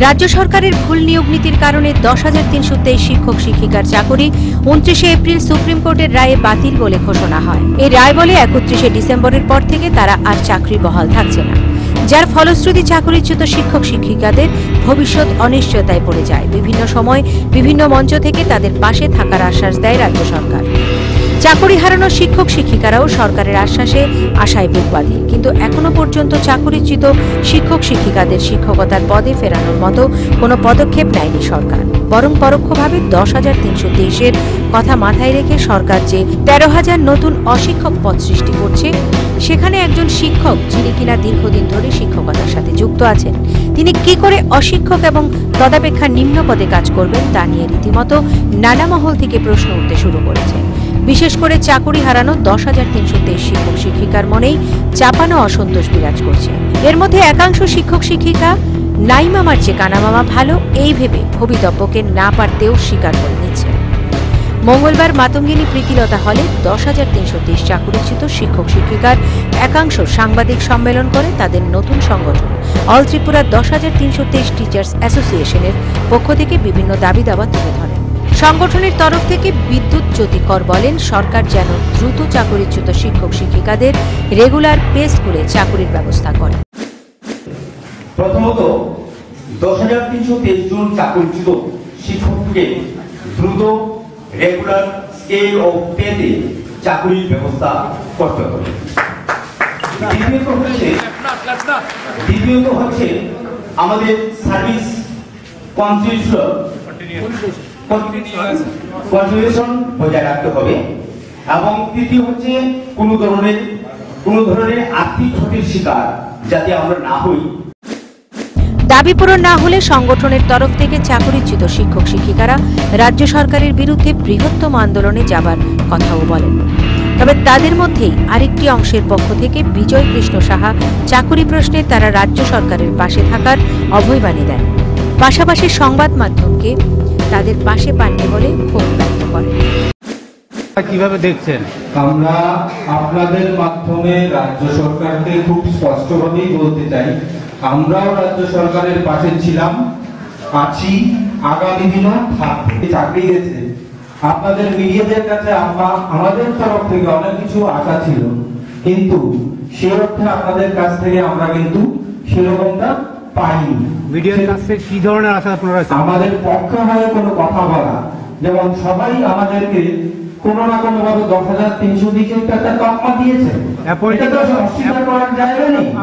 রাজ্য সরকারের ভুল নিয়োগ নীতির কারণে 10,323 শিক্ষক শিক্ষিকার চাকরি 29 এপ্রিল সুপ্রিম কোর্টের রায়ে বাতিল বলে ঘোষণা হয়। এই রায় বলে 31 ডিসেম্বরের পর থেকে তারা আর চাকরি বহাল থাকছে না, যার ফলশ্রুতি চাকরিচ্যুত শিক্ষক শিক্ষিকাদের ভবিষ্যৎ অনিশ্চয়তায় পড়ে যায়। বিভিন্ন সময় বিভিন্ন মঞ্চ থেকে তাদের পাশে থাকার আশ্বাস দেয় রাজ্য সরকার। চাকরি হারানো শিক্ষক শিক্ষিকারাও সরকারের আশ্বাসে আশায় বুক বাঁধে, কিন্তু এখনো পর্যন্ত চাকরিচ্যুত শিক্ষক শিক্ষিকাদের শিক্ষকতার পদে ফেরানোর মতো কোনো পদক্ষেপ নেয়নি সরকার। বরং পরোক্ষভাবে 10,323-এর কথা মাথায় রেখে সরকার যে 13,000 নতুন অশিক্ষক পদ সৃষ্টি করছে, সেখানে একজন শিক্ষক যিনি কিনা দীর্ঘদিন ধরে শিক্ষকতার সাথে যুক্ত আছেন, তিনি কি করে অশিক্ষক এবং তদাপেক্ষা নিম্ন পদে কাজ করবেন তা নিয়ে রীতিমতো নানা মহল থেকে প্রশ্ন উঠতে শুরু করেছে। বিশেষ করে চাকরি হারানো 10,323 শিক্ষক শিক্ষিকার মনেই চাপানো অসন্তোষ বিরাজ করছে। এর মধ্যে একাংশ শিক্ষক শিক্ষিকা নাই মামার চেয়ে কানা মামা ভালো এই ভেবে ভবিতব্যকে না পারতেও স্বীকার করে নিচ্ছে। মঙ্গলবার মাতঙ্গিনী প্রীতিলতা হলে 10,323 চাকরিচ্যুত শিক্ষক শিক্ষিকার একাংশ সাংবাদিক সম্মেলন করে তাদের নতুন সংগঠন অল ত্রিপুরা 10,323 টিচার্স অ্যাসোসিয়েশনের পক্ষ থেকে বিভিন্ন দাবি দাওয়া তুলে ধরেন। সংগঠনের তরফ থেকে বিদ্যুৎ জ্যোতি কর বলেন, সরকার যেন দ্রুত চাকরিচ্যুত শিক্ষক শিক্ষিকাদের রেগুলার পে স্কুলে চাকরির ব্যবস্থা করে। প্রথমত 10,323 জন চাকরিচ্যুত শিক্ষককে দ্রুত রেগুলার স্কেল অফ পেতে চাকরির ব্যবস্থা করতে হবে। দ্বিতীয়ত হচ্ছে আমাদের সার্ভিস কন্টিনিউশন বজায় রাখতে হবে, এবং তৃতীয় হচ্ছে কোন ধরনের আর্থিক ক্ষতির শিকার যাতে আমরা না হই। দাবি পূরণ না হলে সংগঠনের তরফ থেকে চাকরিচ্যুত শিক্ষক শিক্ষিকারা রাজ্য সরকারের বিরুদ্ধে বৃহত্তম আন্দোলনে যাবার কথাও বলেন। তবে তাদের মধ্যেই আরেকটি অংশের পক্ষ থেকে বিজয় কৃষ্ণ সাহা চাকরি প্রশ্নে তারা রাজ্য সরকারের পাশে থাকার অভয়বাণী দেন। পাশাপাশি সংবাদ মাধ্যমকে তাদের পাশে পাননি বলে ক্ষোভ ব্যক্ত করেন। কিভাবে দেখছেন? আমরা আপনাদের মাধ্যমে রাজ্য সরকারকে খুব স্পষ্টভাবেই বলতে চাই, আমরাও রাজ্য সরকারের পাশে ছিলাম, আছি, আগামী দিনও থাকবে। চাকরি গেছে, আপনাদের মিডিয়াদের কাছে আমাদের তরফ থেকে অনেক কিছু আশা ছিল, কিন্তু সে অর্থে আপনাদের কাছ থেকে আমরা কিন্তু সেরকমটা পাইনি। মিডিয়ার কাছ থেকে কি ধরনের আশা আপনারা? আমাদের পক্ষে হয়ে কোনো কথা বলা, যেমন সবাই আমাদেরকে কোনো না কোনো ভাবে 10,320 টাকা তকমা দিয়েছে,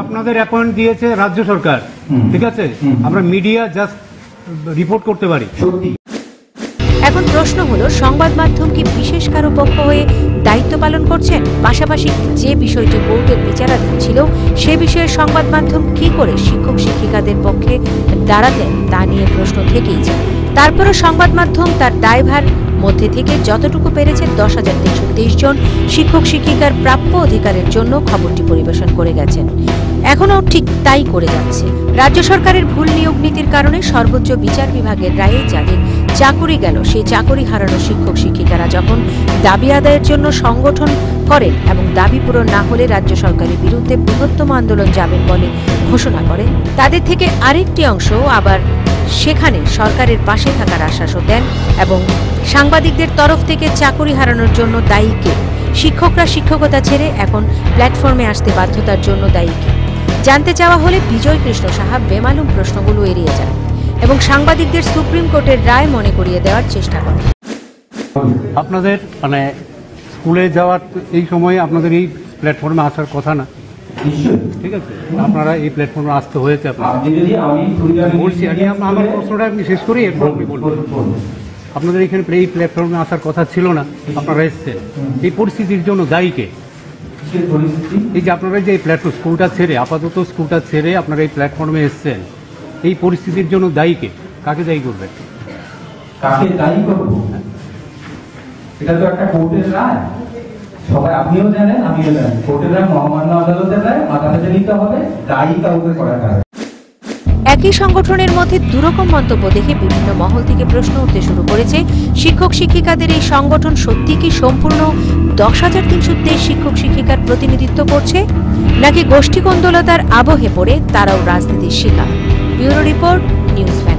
আপনাদের অ্যাপয়েন্ট দিয়েছে রাজ্য সরকার, ঠিক আছে? আমরা মিডিয়া জাস্ট রিপোর্ট করতে পারি। এখন প্রশ্ন হলো, সংবাদ মাধ্যম কি বিশেষ কারো পক্ষ হয়ে দায়িত্ব পালন করছেন? পাশাপাশি যে বিষয়টি কোর্টের বিচারাধীন ছিল, সে বিষয়ে সংবাদ মাধ্যম কি করে শিক্ষক শিক্ষিকাদের পক্ষে দাঁড়াতেন তা নিয়ে প্রশ্ন থেকেই যায়। তারপরও সংবাদ মাধ্যম তার দায়ভার মধ্যে থেকে যতটুকু পেরেছে 10,323 জন শিক্ষক শিক্ষিকার প্রাপ্য অধিকারের জন্য খবরটি পরিবেশন করে গেছেন, এখনও ঠিক তাই করে যাচ্ছে। রাজ্য সরকারের ভুল নিয়োগ নীতির কারণে সর্বোচ্চ বিচার বিভাগের রায়ে যাদের চাকরি গেল, সেই চাকরি হারানো শিক্ষক শিক্ষিকারা যখন দাবি আদায়ের জন্য সংগঠন করেন এবং দাবি পূরণ না হলে রাজ্য সরকারের বিরুদ্ধে বৃহত্তম আন্দোলন যাবেন বলে ঘোষণা করেন, তাদের থেকে আরেকটি অংশ আবার সেখানে সরকারের পাশে থাকার আশ্বাসও দেন এবং সাংবাদিকদের তরফ থেকে চাকরি হারানোর জন্য দায়ী কে, শিক্ষকরা শিক্ষকতা ছেড়ে এখন প্ল্যাটফর্মে আসতে বাধ্যতার জন্য দায়ী কে জানতে চাওয়া হলে বিজয় কৃষ্ণ সাহা বেমালুম প্রশ্নগুলো এড়িয়ে যান এবং সাংবাদিকদের সুপ্রিম কোর্টের রায় মনে করিয়ে দেওয়ার চেষ্টা করেন। আপনাদের মানে স্কুলে যাওয়ার এই সময় আপনাদের এই প্ল্যাটফর্মে আসার কথা না, ঠিক আছে? আপনারা এই প্ল্যাটফর্মে আসতে হয়েছে। আমার প্রশ্নটা আপনি শেষ করি, এরপর আপনি বলবেন। আপনাদের এখানে এই প্ল্যাটফর্মে আসার কথা ছিল না, আপনারা এসছেন, এই পরিস্থিতির জন্য দায়ী কে? এই যে আপনারা যে প্ল্যাটফর্ম স্কুলটা ছেড়ে, আপাতত স্কুলটা ছেড়ে আপনারা এই প্ল্যাটফর্মে এসছেন, এই পরিস্থিতির জন্য দায়ী কে? কাকে দায়ী করবেন? কাকে দায়ী করব? এটা তো একটা কোর্টের রায়, সবাই আপনিও জানেন, আমিও জানি। কোর্টের রায়, মহামান্য আদালতের রায়, মাথা পেতে নিতে হবে, দায়ী কাউকে করা যায়। একই সংগঠনের মধ্যে দুরকম মন্তব্য দেখে বিভিন্ন মহল থেকে প্রশ্ন উঠতে শুরু করেছে, শিক্ষক শিক্ষিকাদের এই সংগঠন সত্যি কি সম্পূর্ণ 10,323 শিক্ষক শিক্ষিকার প্রতিনিধিত্ব করছে, নাকি গোষ্ঠী কোন্দলতার আবহে পড়ে তারাও রাজনীতির শিকার? Bureau report. নিউজ